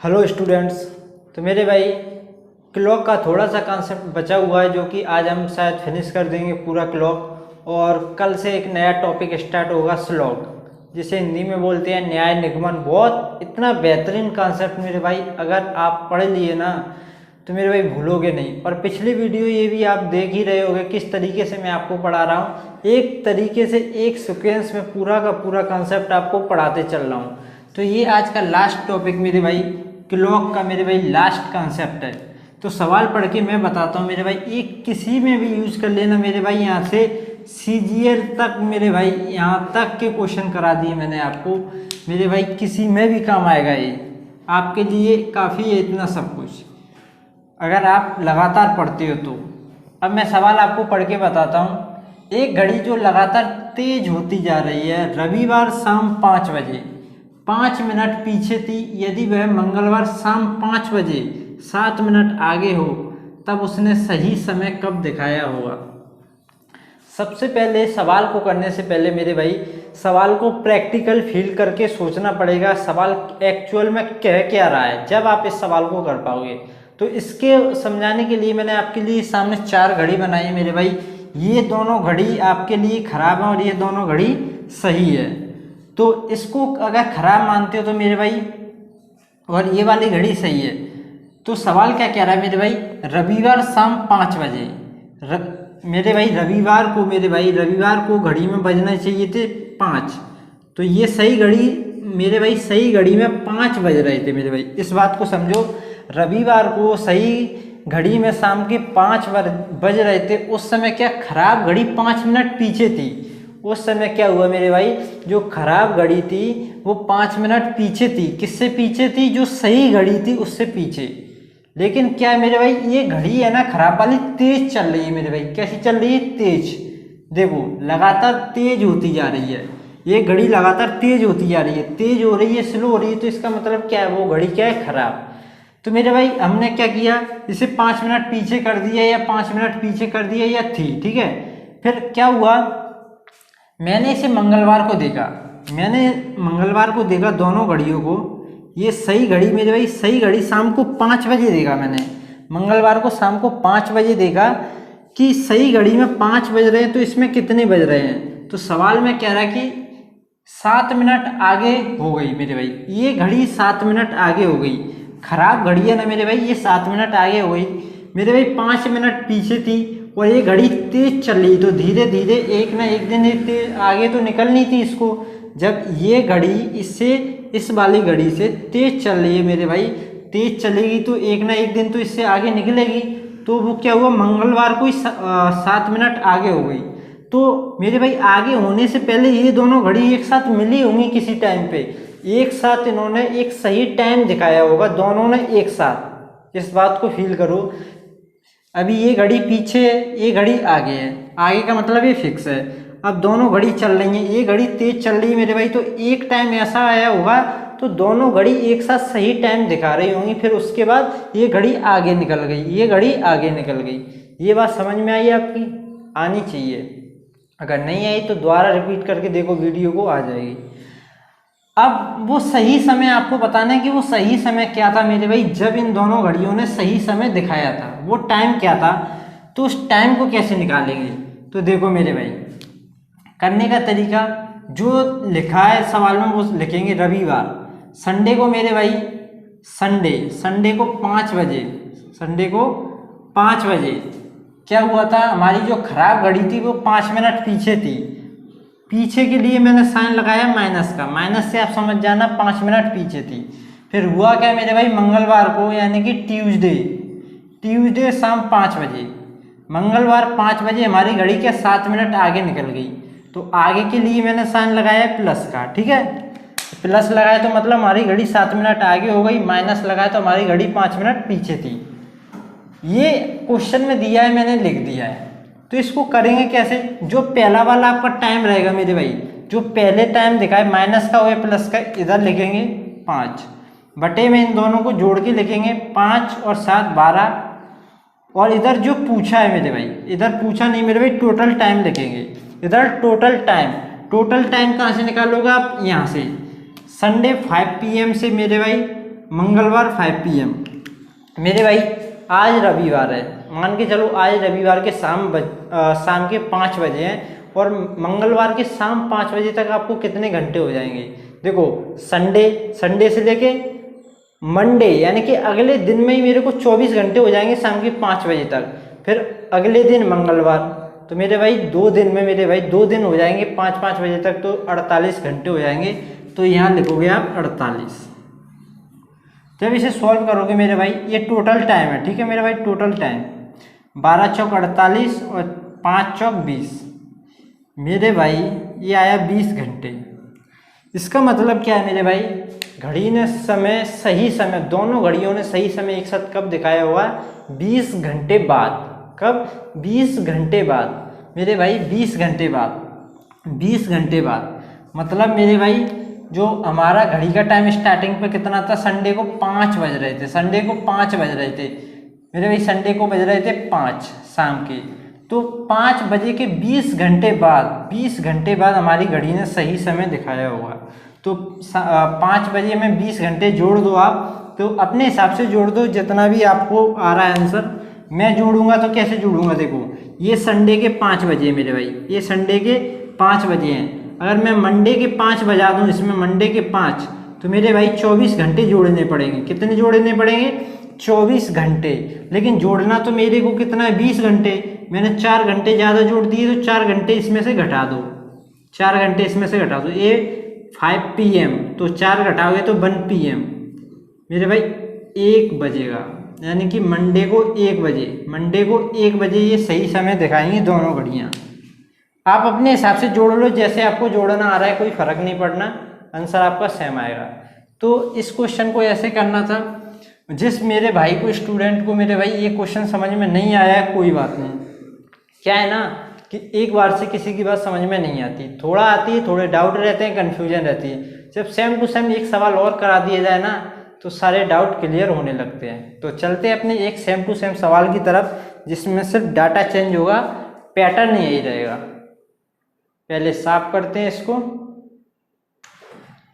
Hello students. तो मेरे भाई क्लॉक का थोड़ा सा कॉन्सेप्ट बचा हुआ है जो कि आज हम शायद फिनिश कर देंगे पूरा क्लॉक। और कल से एक नया टॉपिक स्टार्ट होगा स्लॉग, जिसे हिंदी में बोलते हैं न्याय निगमन। बहुत इतना बेहतरीन कॉन्सेप्ट मेरे भाई, अगर आप पढ़ लिए ना तो मेरे भाई भूलोगे नहीं। और पिछली वीडियो ये भी आप देख ही रहे होगे किस तरीके से मैं आपको पढ़ा रहा हूँ। एक तरीके से एक सीक्वेंस में पूरा का पूरा कॉन्सेप्ट आपको पढ़ाते चल रहा हूँ। तो ये आज का लास्ट टॉपिक मेरे भाई क्लॉक का मेरे भाई लास्ट कॉन्सेप्ट है। तो सवाल पढ़ के मैं बताता हूँ मेरे भाई, एक किसी में भी यूज कर लेना मेरे भाई। यहाँ से सीजीएल तक मेरे भाई, यहाँ तक के क्वेश्चन करा दिए मैंने आपको मेरे भाई। किसी में भी काम आएगा, ये आपके लिए काफ़ी है इतना सब कुछ, अगर आप लगातार पढ़ते हो तो। अब मैं सवाल आपको पढ़ के बताता हूँ। एक घड़ी जो लगातार तेज होती जा रही है, रविवार शाम 5 बजे 5 मिनट पीछे थी। यदि वह मंगलवार शाम 5 बजे 7 मिनट आगे हो, तब उसने सही समय कब दिखाया होगा। सबसे पहले सवाल को करने से पहले मेरे भाई, सवाल को प्रैक्टिकल फील करके सोचना पड़ेगा। सवाल एक्चुअल में कह क्या रहा है, जब आप इस सवाल को कर पाओगे। तो इसके समझाने के लिए मैंने आपके लिए सामने 4 घड़ी बनाई है मेरे भाई। ये दोनों घड़ी आपके लिए खराब है और ये दोनों घड़ी सही है। तो इसको अगर खराब मानते हो तो मेरे भाई, और ये वाली घड़ी सही है, तो सवाल क्या कह रहा है मेरे भाई, रविवार शाम 5 बजे। मेरे भाई रविवार को, मेरे भाई रविवार को घड़ी में बजना चाहिए थे 5। तो ये सही घड़ी मेरे भाई, सही घड़ी में 5 बज रहे थे मेरे भाई। इस बात को समझो, रविवार को सही घड़ी में शाम के 5 बज रहे थे। उस समय क्या खराब घड़ी 5 मिनट पीछे थी। उस समय क्या हुआ मेरे भाई, जो खराब घड़ी थी वो 5 मिनट पीछे थी। किससे पीछे थी? जो सही घड़ी थी उससे पीछे। लेकिन क्या है मेरे भाई, ये घड़ी है ना खराब वाली, तेज चल रही है मेरे भाई। कैसी चल रही है? तेज। देखो लगातार तेज होती जा रही है, ये घड़ी लगातार तेज होती जा रही है। तेज हो रही है, स्लो हो रही है, तो इसका मतलब क्या है, वो घड़ी क्या है, खराब। तो मेरे भाई हमने क्या किया, इसे 5 मिनट पीछे कर दिया, या 5 मिनट पीछे कर दिया, या थी, ठीक है। फिर क्या हुआ, मैंने इसे मंगलवार को देखा। मैंने मंगलवार को देखा दोनों घड़ियों को। ये सही घड़ी मेरे भाई, सही घड़ी शाम को 5 बजे देखा मैंने। मंगलवार को शाम को 5 बजे देखा कि सही घड़ी में 5 बज रहे हैं, तो इसमें कितने बज रहे हैं। तो सवाल में कह रहा है कि 7 मिनट आगे हो गई मेरे भाई। ये घड़ी 7 मिनट आगे हो गई। खराब घड़ी है ना मेरे भाई, ये 7 मिनट आगे हो गई मेरे भाई। 5 मिनट पीछे थी और ये घड़ी तेज चल रही, तो धीरे धीरे एक ना एक दिन तेज आगे तो निकलनी थी इसको। जब ये घड़ी इससे, इस वाली घड़ी से तेज चल रही है मेरे भाई, तेज चलेगी तो एक ना एक दिन तो इससे आगे निकलेगी। तो वो क्या हुआ, मंगलवार को ही 7 मिनट आगे हो गई। तो मेरे भाई आगे होने से पहले ये दोनों घड़ी एक साथ मिली होंगी किसी टाइम पे। एक साथ इन्होंने एक सही टाइम दिखाया होगा, दोनों ने एक साथ। इस बात को फील करो। अभी ये घड़ी पीछे है, ये घड़ी आगे है। आगे का मतलब ये फिक्स है। अब दोनों घड़ी चल रही हैं, ये घड़ी तेज चल रही है मेरे भाई, तो एक टाइम ऐसा आया होगा तो दोनों घड़ी एक साथ सही टाइम दिखा रही होंगी। फिर उसके बाद ये घड़ी आगे निकल गई, ये घड़ी आगे निकल गई। ये बात समझ में आई आपकी? आनी चाहिए। अगर नहीं आई तो दोबारा रिपीट करके देखो वीडियो को, आ जाएगी। अब वो सही समय आपको बताना है कि वो सही समय क्या था मेरे भाई, जब इन दोनों घड़ियों ने सही समय दिखाया था। वो टाइम क्या था, तो उस टाइम को कैसे निकालेंगे। तो देखो मेरे भाई, करने का तरीका जो लिखा है सवाल में वो लिखेंगे। रविवार, संडे को मेरे भाई, संडे को 5 बजे, संडे को 5 बजे क्या हुआ था, हमारी जो खराब घड़ी थी वो 5 मिनट पीछे थी। पीछे के लिए मैंने साइन लगाया माइनस का, माइनस से आप समझ जाना 5 मिनट पीछे थी। फिर हुआ क्या मेरे भाई, मंगलवार को यानी कि ट्यूसडे शाम 5 बजे, मंगलवार 5 बजे हमारी घड़ी क्या 7 मिनट आगे निकल गई। तो आगे के लिए मैंने साइन लगाया प्लस का, ठीक है। प्लस लगाया तो मतलब हमारी घड़ी 7 मिनट आगे हो गई, माइनस लगाया तो हमारी घड़ी 5 मिनट पीछे थी। ये क्वेश्चन में दिया है, मैंने लिख दिया है। तो इसको करेंगे कैसे, जो पहला वाला आपका टाइम रहेगा मेरे भाई, जो पहले टाइम दिखाए माइनस का और प्लस का, इधर लिखेंगे 5 बटे में इन दोनों को जोड़ के लिखेंगे 5 और 7 12। और इधर जो पूछा है मेरे भाई, इधर पूछा नहीं मेरे भाई, टोटल टाइम लिखेंगे। इधर टोटल टाइम कहाँ से निकालोगे आप, यहाँ से। संडे 5 PM से मेरे भाई मंगलवार 5 PM। मेरे भाई आज रविवार है, मान के चलो आज रविवार के शाम के 5 बजे हैं और मंगलवार के शाम 5 बजे तक आपको कितने घंटे हो जाएंगे। देखो संडे से लेके मंडे यानी कि अगले दिन में ही मेरे को 24 घंटे हो जाएंगे शाम के 5 बजे तक। फिर अगले दिन मंगलवार, तो मेरे भाई 2 दिन में मेरे भाई 2 दिन हो जाएंगे 5 बजे तक, तो 48 घंटे हो जाएंगे। तो यहाँ लिखोगे आप 48। जब इसे सॉल्व करोगे मेरे भाई, ये टोटल टाइम है, ठीक है मेरे भाई, टोटल टाइम 12 चौक 48 और 5 चौक 20, मेरे भाई ये आया 20 घंटे। इसका मतलब क्या है मेरे भाई, घड़ी ने सही समय दोनों घड़ियों ने सही समय एक साथ कब दिखाया हुआ, 20 घंटे बाद। कब? 20 घंटे बाद मेरे भाई, 20 घंटे बाद, 20 घंटे बाद। मतलब मेरे भाई जो हमारा घड़ी का टाइम स्टार्टिंग पे कितना था, संडे को 5 बज रहे थे, संडे को 5 बज रहे थे मेरे भाई, संडे को बज रहे थे 5 शाम के। तो 5 बजे के 20 घंटे बाद, 20 घंटे बाद हमारी घड़ी ने सही समय दिखाया होगा। तो 5 बजे में 20 घंटे जोड़ दो आप, तो अपने हिसाब से जोड़ दो जितना भी आपको आ रहा है आंसर। मैं जोड़ूंगा तो कैसे जोड़ूंगा, देखो ये संडे के 5 बजे मेरे भाई, ये संडे के 5 बजे हैं। अगर मैं मंडे के 5 बजा दूं इसमें, मंडे के 5, तो मेरे भाई 24 घंटे जोड़ने पड़ेंगे। कितने जोड़ने पड़ेंगे? 24 घंटे। लेकिन जोड़ना तो मेरे को कितना है, 20 घंटे। मैंने 4 घंटे ज़्यादा जोड़ दिए, तो 4 घंटे इसमें से घटा दो, 4 घंटे इसमें से घटा दो। ये 5 PM, तो 4 घटाओगे तो 1 PM मेरे भाई 1 बजेगा, यानी कि मंडे को 1 बजे, मंडे को 1 बजे ये सही समय दिखाएंगी दोनों घड़ियाँ। आप अपने हिसाब से जोड़ लो, जैसे आपको जोड़ना आ रहा है, कोई फर्क नहीं पड़ना, आंसर आपका सेम आएगा। तो इस क्वेश्चन को ऐसे करना था। जिस मेरे भाई को, स्टूडेंट को मेरे भाई ये क्वेश्चन समझ में नहीं आया है, कोई बात नहीं। क्या है ना कि एक बार से किसी की बात समझ में नहीं आती, थोड़ा आती है, थोड़े डाउट रहते हैं, कन्फ्यूजन रहती है। जब सेम टू सेम एक सवाल और करा दिया जाए ना, तो सारे डाउट क्लियर होने लगते हैं। तो चलते हैं अपने एक सेम टू सेम सवाल की तरफ, जिसमें सिर्फ डाटा चेंज होगा, पैटर्न यही रहेगा। पहले साफ करते हैं इसको।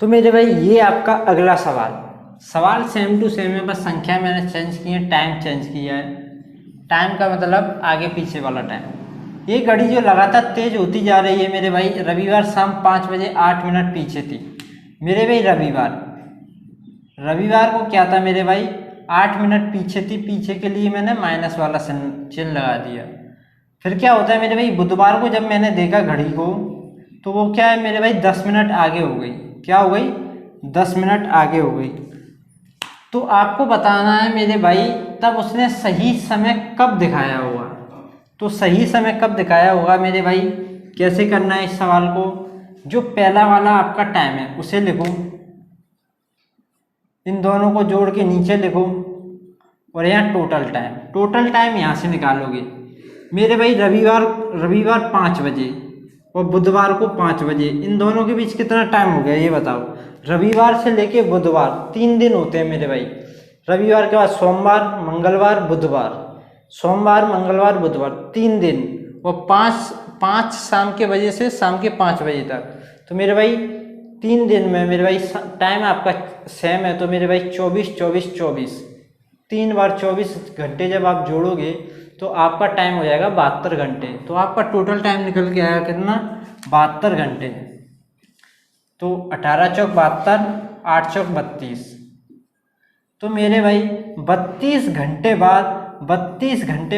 तो मेरे भाई ये आपका अगला सवाल सेम टू सेम है, बस संख्या मैंने चेंज की है, टाइम चेंज किया है। टाइम का मतलब आगे पीछे वाला टाइम। ये घड़ी जो लगातार तेज होती जा रही है मेरे भाई, रविवार शाम 5 बजे 8 मिनट पीछे थी मेरे भाई। रविवार को क्या था मेरे भाई, 8 मिनट पीछे थी। पीछे के लिए मैंने माइनस वाला चिन्ह लगा दिया। फिर क्या होता है मेरे भाई, बुधवार को जब मैंने देखा घड़ी को, तो वो क्या है मेरे भाई, 10 मिनट आगे हो गई। क्या हो गई? 10 मिनट आगे हो गई। तो आपको बताना है मेरे भाई, तब उसने सही समय कब दिखाया होगा। तो सही समय कब दिखाया होगा मेरे भाई, कैसे करना है इस सवाल को। जो पहला वाला आपका टाइम है उसे लिखो, इन दोनों को जोड़ के नीचे लिखो, और यहाँ टोटल टाइम यहाँ से निकालोगे मेरे भाई। रविवार 5 बजे और बुधवार को 5 बजे, इन दोनों के बीच कितना टाइम हो गया ये बताओ। रविवार से लेके बुधवार 3 दिन होते हैं मेरे भाई। रविवार के बाद सोमवार, मंगलवार, बुधवार, सोमवार, मंगलवार, बुधवार, 3 दिन, और 5 शाम के बजे से शाम के 5 बजे तक। तो मेरे भाई 3 दिन में मेरे भाई टाइम आपका सेम है। तो मेरे भाई 24, 3 बार 24 घंटे जब आप जोड़ोगे तो आपका टाइम हो जाएगा 72 घंटे। तो आपका टोटल टाइम निकल के आएगा कितना, 72 घंटे। तो 18 चौक 72, 8 चौक 32। तो मेरे भाई 32 घंटे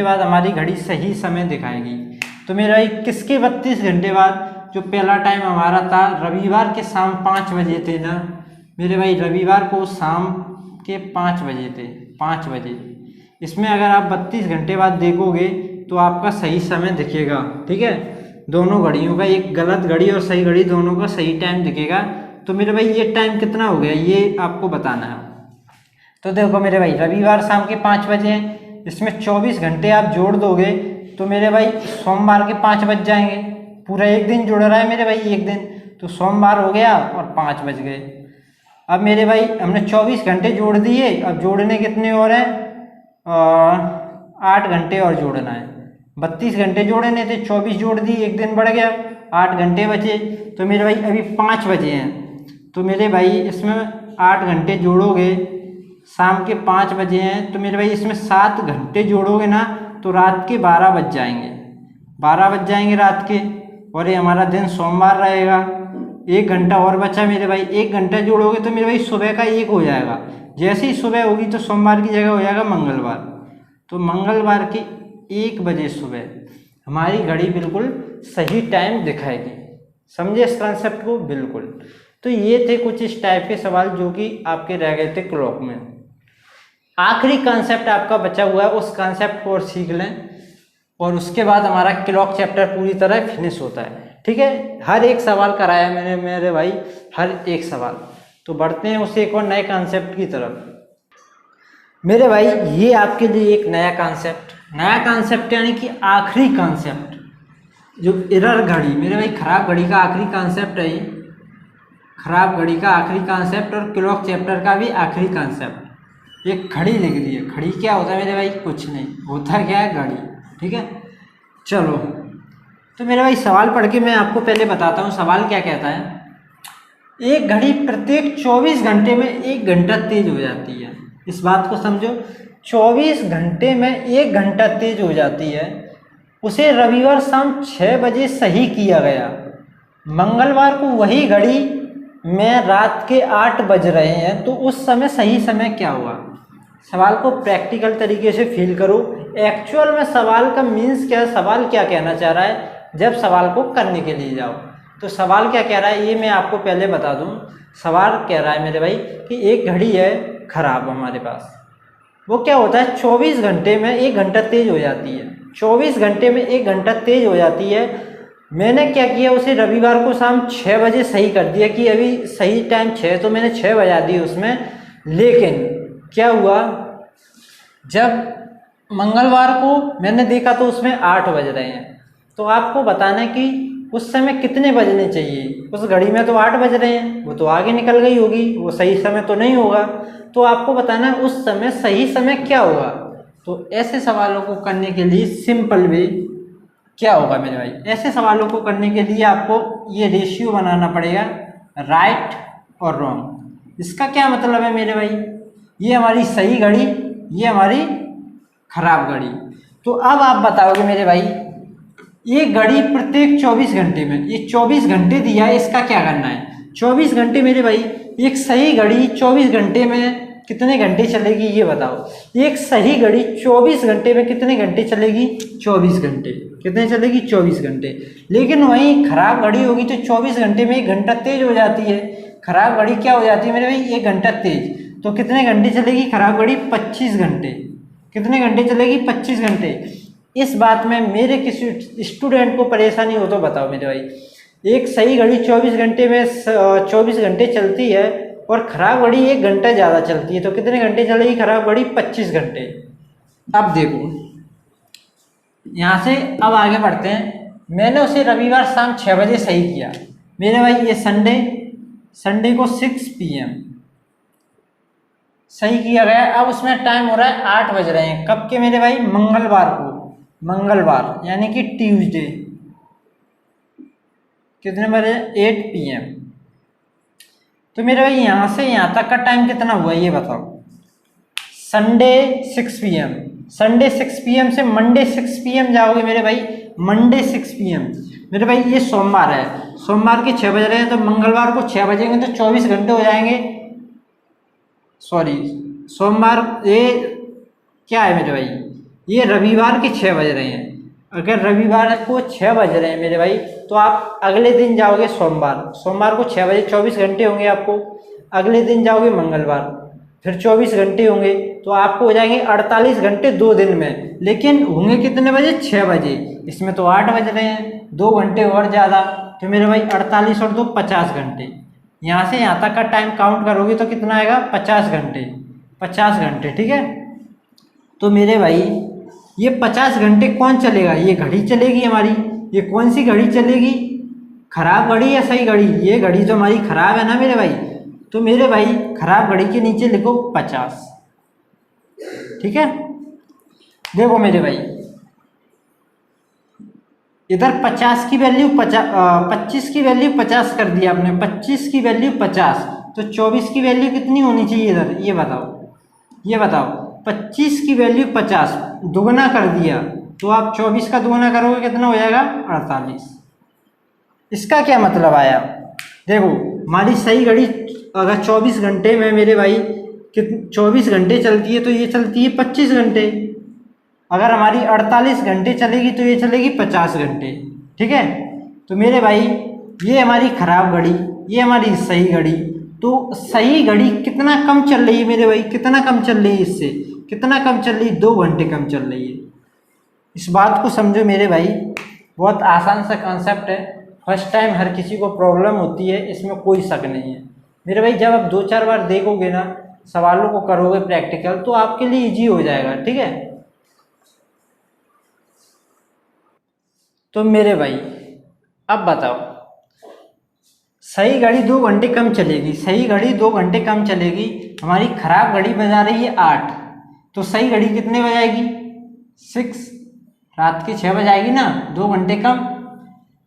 बाद हमारी घड़ी सही समय दिखाएगी। तो मेरे भाई किसके 32 घंटे बाद, जो पहला टाइम हमारा था रविवार के शाम 5 बजे थे ना मेरे भाई, रविवार को शाम के 5 बजे थे, 5 बजे। इसमें अगर आप 32 घंटे बाद देखोगे तो आपका सही समय दिखेगा, ठीक है। दोनों घड़ियों का, एक गलत घड़ी और सही घड़ी, दोनों का सही टाइम दिखेगा। तो मेरे भाई ये टाइम कितना हो गया ये आपको बताना है। तो देखो मेरे भाई रविवार शाम के 5 बजे हैं, इसमें 24 घंटे आप जोड़ दोगे तो मेरे भाई सोमवार के 5 बज जाएंगे। पूरा एक दिन जुड़ रहा है मेरे भाई, एक दिन। तो सोमवार हो गया और 5 बज गए। अब मेरे भाई हमने 24 घंटे जोड़ दिए, अब जोड़ने कितने और हैं, 8 घंटे और जोड़ना है। 32 घंटे जोड़ने थे, 24 जोड़ दिए, एक दिन बढ़ गया, 8 घंटे बचे। तो मेरे भाई अभी 5 बजे हैं, तो मेरे भाई इसमें 8 घंटे जोड़ोगे शाम के 5 बजे हैं, तो मेरे भाई इसमें 7 घंटे जोड़ोगे ना तो रात के 12 बज जाएंगे, 12 बज जाएंगे रात के। और ये हमारा दिन सोमवार रहेगा। 1 घंटा और बचा मेरे भाई, 1 घंटा जोड़ोगे तो मेरे भाई सुबह का 1 हो जाएगा। जैसे ही सुबह होगी तो सोमवार की जगह हो जाएगा मंगलवार। तो मंगलवार की 1 बजे सुबह हमारी घड़ी बिल्कुल सही टाइम दिखाएगी। समझे इस कॉन्सेप्ट को? बिल्कुल। तो ये थे कुछ इस टाइप के सवाल जो कि आपके रह गए थे क्लॉक में। आखिरी कॉन्सेप्ट आपका बचा हुआ है, उस कॉन्सेप्ट को और सीख लें और उसके बाद हमारा क्लॉक चैप्टर पूरी तरह फिनिश होता है। ठीक है, हर एक सवाल कराया मैंने मेरे भाई, हर एक सवाल। तो बढ़ते हैं उस एक और नए कॉन्सेप्ट की तरफ। मेरे भाई ये आपके लिए एक नया कॉन्सेप्ट यानी कि आखिरी कॉन्सेप्ट, जो एरर घड़ी, मेरे भाई खराब घड़ी का आखिरी कॉन्सेप्ट है ये, खराब घड़ी का आखिरी कॉन्सेप्ट और क्लॉक चैप्टर का भी आखिरी कॉन्सेप्ट। एक घड़ी लिख दी है। घड़ी क्या होता है मेरे भाई? कुछ नहीं होता, क्या है? घड़ी। ठीक है, चलो तो मेरे भाई सवाल पढ़ के मैं आपको पहले बताता हूँ सवाल क्या कहता है। एक घड़ी प्रत्येक 24 घंटे में 1 घंटा तेज हो जाती है। इस बात को समझो, 24 घंटे में 1 घंटा तेज हो जाती है। उसे रविवार शाम 6 बजे सही किया गया। मंगलवार को वही घड़ी में रात के 8 बज रहे हैं, तो उस समय सही समय क्या हुआ? सवाल को प्रैक्टिकल तरीके से फील करो। एक्चुअल में सवाल का मीन्स क्या है, सवाल क्या कहना चाह रहा है जब सवाल को करने के लिए जाओ। तो सवाल क्या कह रहा है ये मैं आपको पहले बता दूं। सवाल कह रहा है मेरे भाई कि एक घड़ी है खराब हमारे पास, वो क्या होता है 24 घंटे में 1 घंटा तेज हो जाती है। 24 घंटे में 1 घंटा तेज हो जाती है। मैंने क्या किया, उसे रविवार को शाम 6 बजे सही कर दिया कि अभी सही टाइम 6, तो मैंने 6 बजा दी उसमें। लेकिन क्या हुआ, जब मंगलवार को मैंने देखा तो उसमें 8 बज रहे हैं। तो आपको बताना है कि उस समय कितने बजने चाहिए। उस घड़ी में तो 8 बज रहे हैं, वो तो आगे निकल गई होगी, वो सही समय तो नहीं होगा। तो आपको बताना है उस समय सही समय क्या होगा। तो ऐसे सवालों को करने के लिए सिंपल वे क्या होगा मेरे भाई, ऐसे सवालों को करने के लिए आपको ये रेशियो बनाना पड़ेगा, राइट और रॉन्ग। इसका क्या मतलब है मेरे भाई, ये हमारी सही घड़ी, ये हमारी खराब घड़ी। तो अब आप बताओगे मेरे भाई, ये घड़ी प्रत्येक 24 घंटे में, ये 24 घंटे दिया है, इसका क्या करना है। 24 घंटे मेरे भाई, एक सही घड़ी 24 घंटे में कितने घंटे चलेगी ये बताओ। एक सही घड़ी 24 घंटे में कितने घंटे चलेगी? 24 घंटे। कितने चलेगी? 24 घंटे। लेकिन वहीं खराब घड़ी होगी तो 24 घंटे में 1 घंटा तेज हो जाती है। खराब घड़ी क्या हो जाती है मेरे भाई? 1 घंटा तेज। तो कितने घंटे चलेगी खराब घड़ी? 25 घंटे। कितने घंटे चलेगी? 25 घंटे। इस बात में मेरे किसी स्टूडेंट को परेशानी हो तो बताओ मेरे भाई। एक सही घड़ी 24 घंटे में 24 घंटे चलती है और खराब घड़ी 1 घंटा ज़्यादा चलती है, तो कितने घंटे चलेगी खराब घड़ी? 25 घंटे। अब देखो यहाँ से अब आगे बढ़ते हैं। मैंने उसे रविवार शाम 6 बजे सही किया मेरे भाई। ये संडे को 6 PM सही किया गया। अब उसमें टाइम हो रहा है 8 बज रहे हैं। कब के मेरे भाई? मंगलवार को। मंगलवार यानी कि ट्यूसडे। कितने बजे? 8 PM। तो मेरे भाई यहाँ से यहाँ तक का टाइम कितना हुआ ये बताओ। संडे 6 PM, संडे 6 PM से मंडे 6 PM जाओगे मेरे भाई। मंडे 6 PM मेरे भाई, ये सोमवार है, सोमवार के 6 बज रहे हैं, तो मंगलवार को 6 बजेंगे तो 24 घंटे हो जाएंगे। सॉरी, सोमवार ये क्या है मेरे भाई, ये रविवार के 6 बज रहे हैं। अगर रविवार को 6 बज रहे हैं मेरे भाई, तो आप अगले दिन जाओगे सोमवार, सोमवार को 6 बजे 24 घंटे होंगे आपको। अगले दिन जाओगे मंगलवार, फिर 24 घंटे होंगे, तो आपको हो जाएंगे 48 घंटे 2 दिन में। लेकिन होंगे कितने बजे? 6 बजे। इसमें तो 8 बज रहे हैं, 2 घंटे और ज़्यादा। तो मेरे भाई 48 और 2 50 घंटे। यहाँ से यहाँ तक का टाइम काउंट करोगे तो कितना आएगा? 50 घंटे। 50 घंटे, ठीक है। तो मेरे भाई ये 50 घंटे कौन चलेगा? ये घड़ी चलेगी हमारी। ये कौन सी घड़ी चलेगी? खराब घड़ी या सही घड़ी? ये घड़ी जो हमारी खराब है ना मेरे भाई, तो मेरे भाई खराब घड़ी के नीचे लिखो 50, ठीक है। देखो मेरे भाई, इधर 50 की वैल्यू 25 की वैल्यू 50 कर दिया आपने, 25 की वैल्यू 50, तो 24 की वैल्यू कितनी होनी चाहिए इधर ये बताओ। ये बताओ 25 की वैल्यू 50 दुगना कर दिया तो आप 24 का दुगना करोगे कितना हो जाएगा 48। इसका क्या मतलब आया, देखो हमारी सही घड़ी अगर 24 घंटे में मेरे भाई 24 घंटे चलती है तो ये चलती है 25 घंटे, अगर हमारी 48 घंटे चलेगी तो ये चलेगी 50 घंटे। ठीक है, तो मेरे भाई ये हमारी खराब घड़ी, ये हमारी सही घड़ी। तो सही घड़ी कितना कम चल रही है मेरे भाई, कितना कम चल रही है, इससे कितना कम चल रही है, 2 घंटे कम चल रही है। इस बात को समझो मेरे भाई, बहुत आसान सा कॉन्सेप्ट है, फर्स्ट टाइम हर किसी को प्रॉब्लम होती है, इसमें कोई शक नहीं है मेरे भाई। जब आप 2-4 बार देखोगे ना, सवालों को करोगे प्रैक्टिकल, तो आपके लिए इजी हो जाएगा। ठीक है, तो मेरे भाई अब बताओ, सही घड़ी 2 घंटे कम चलेगी, सही घड़ी 2 घंटे कम चलेगी, हमारी खराब घड़ी बजा रही है 8, तो सही घड़ी कितने बजाएगी 6, रात के 6 बजाएगी ना, 2 घंटे कम।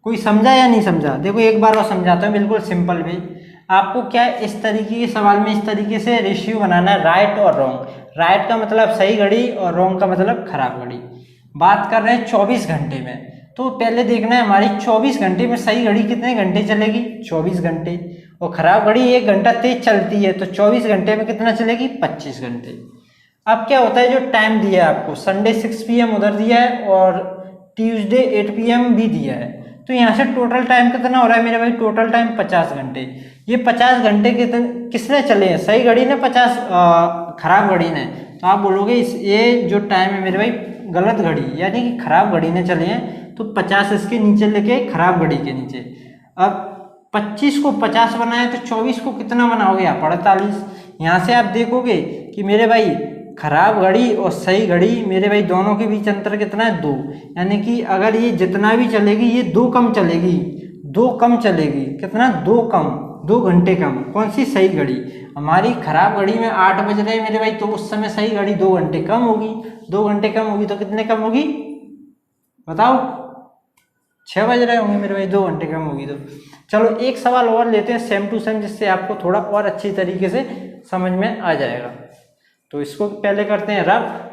कोई समझा या नहीं समझा? देखो एक बार और समझाता हूँ, बिल्कुल सिंपल वे। आपको क्या है, इस तरीके के सवाल में इस तरीके से रेशियो बनाना है, राइट और रॉन्ग। राइट का मतलब सही घड़ी और रॉन्ग का मतलब खराब घड़ी। बात कर रहे हैं 24 घंटे में, तो पहले देखना है हमारी 24 घंटे में सही घड़ी कितने घंटे चलेगी, 24 घंटे, और खराब घड़ी 1 घंटा तेज चलती है, तो 24 घंटे में कितना चलेगी, 25 घंटे। अब क्या होता है, जो टाइम दिया है आपको, संडे 6 PM उधर दिया है और ट्यूसडे 8 PM भी दिया है, तो यहाँ से टोटल टाइम कितना हो रहा है मेरे भाई, टोटल टाइम 50 घंटे। ये 50 घंटे किसने चले हैं, सही घड़ी ने 50 खराब घड़ी ने, तो आप बोलोगे ये जो टाइम है मेरे भाई गलत घड़ी, यानी कि खराब घड़ी ने चले हैं, तो 50 इसके नीचे लेके खराब घड़ी के नीचे। अब 25 को 50 बनाए तो 24 को कितना बनाओगे आप, 48। यहाँ से आप देखोगे कि मेरे भाई खराब घड़ी और सही घड़ी मेरे भाई दोनों के बीच अंतर कितना है, 2, यानी कि अगर ये जितना भी चलेगी ये 2 कम चलेगी, 2 कम चलेगी, कितना 2 कम, 2 घंटे कम। कौन सी, सही घड़ी। हमारी खराब घड़ी में 8 बज रहे हैं मेरे भाई, तो उस समय सही घड़ी 2 घंटे कम होगी, 2 घंटे कम होगी तो कितने कम होगी बताओ, 6 बज रहे होंगे मेरे भाई, 2 घंटे कम होगी। तो चलो एक सवाल और लेते हैं सेम टू सेम, जिससे आपको थोड़ा और अच्छी तरीके से समझ में आ जाएगा। तो इसको पहले करते हैं रफ।